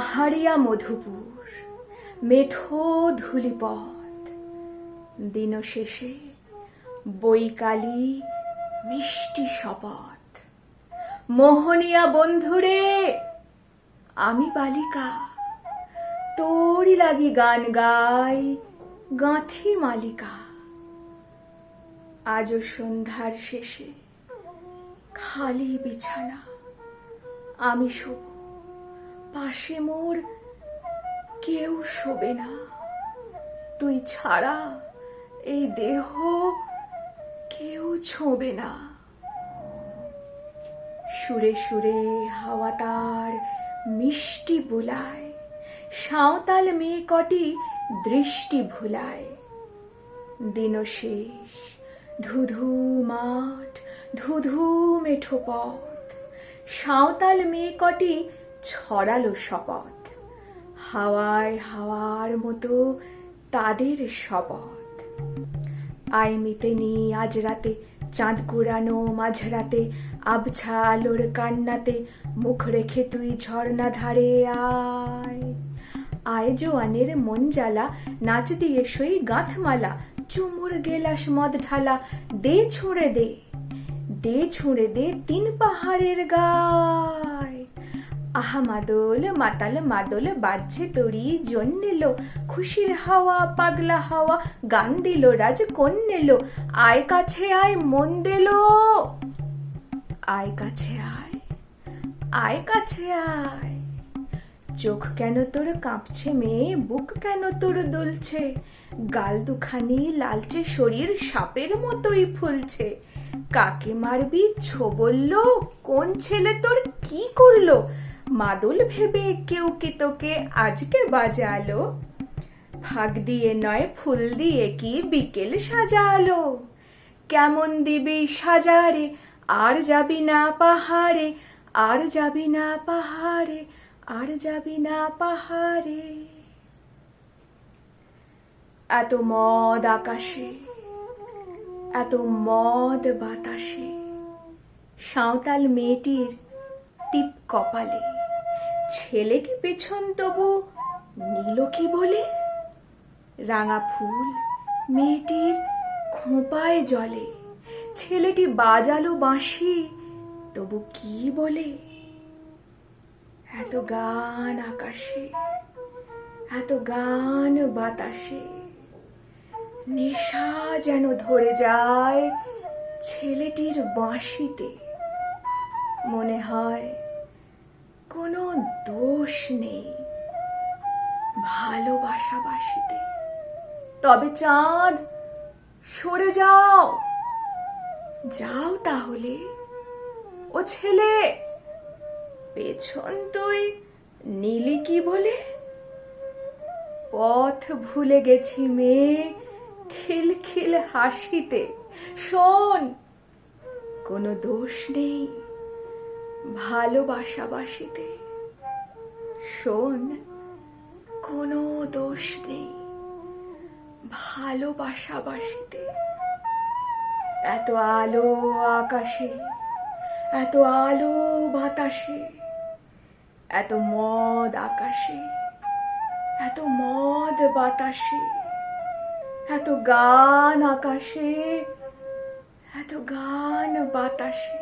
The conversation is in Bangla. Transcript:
পাহাড়িয়া মধুপুর, মেঠো ধূলিপথ, দিন শেষে বৈকালী মিষ্টি শপথ। মোহনিয়া বন্ধুরে, আমি বালিকা, তোরই লাগি গান গাই, গাঁথি মালিকা। আজও সন্ধ্যার শেষে খালি বিছানা, আমি শোব, পাশে মোর কেউ শোবে না। তুই ছাড়া এই দেহ কেউ ছোঁবে না। সুরে সুরে হাওয়া তার মিষ্টি বুলায়, সাঁওতাল মেয়ে কটি দৃষ্টি ভুলায়। দিন শেষ, ধুধু মাঠ, ধুধু মেঠো পথ, সাঁওতাল মেয়ে কটি ছড়ালো শপথ। হাওয়ায় হাওয়ার মতো তাদের শপথ। আয় মিতেনি আজ রাতে, চাঁদ কুড়ানো মাঝরাতে, আবছা আলোর কান্নাতে মুখ রেখে তুই ঝর্ণা ধারে আয়। আয় জোয়ানের মন জ্বালা, নাচ দিয়ে সই গাঁথমালা, চুমুর গেলাস মদ ঢালা, দে ছুঁড়ে দে, দে ছুঁড়ে দে তিন পাহাড়ের গায়। আহা মাদল মাতাল মাদল বাজছে তোরই জন্যেলো, খুশির হাওয়া পাগলা হাওয়া গান দিল রাজ কন্যেলো। আয় কাছে আয় মন দিলো, আয় কাছে আয়, আয় কাছে আয়। চোখ কেন তোর কাঁপছে মেয়ে, বুক কেন তোর দুলছে, গাল দুখানি লালচে, শরীর সাপের মতোই ফুলছে। কাকে মারবি ছো বললো, কোন ছেলে তোর কি করলো, মাদল ভেবে কেউ কি তোকে আজকে বাজালো। ফাঁক দিয়ে নয় ফুল দিয়ে কি বিকেল সাজালো, কেমন দিবি সাজারে, আর যাবি না পাহাড়ে, আর যাবি না পাহাড়ে, আর যাবি না পাহাড়ে। এত মদ আকাশে, এত মদ বাতাসে, সাঁওতাল মেয়েটির টিপ কপালে, ছেলেটি পেছন তবু নিল কি বলে। রাঙা ফুল মেয়েটির খোঁপায় জলে, ছেলেটি বাজালো বাঁশি তবু কি বলে। এত গান আকাশে, এত গান বাতাসে, নেশা যেন ধরে যায় ছেলেটির বাঁশিতে। মনে হয় কোনো দোষ নেই ভালোবাসাবাসিতে। তবে চাঁদ সরে যাও, যাও তাহলে। ও ছেলে, পেছন তুই নীলি কি বলে। পথ ভুলে গেছি মেয়ে খিলখিল হাসিতে। শোন, কোনো দোষ নেই ভালোবাসাবাসিতে। শোন, কোনো দোষ নেই ভালোবাসাবাসিতে। এত আলো আকাশে, এত আলো বাতাসে, এত মদ আকাশে, এত মদ বাতাসে, এত গান আকাশে, এত গান বাতাসে।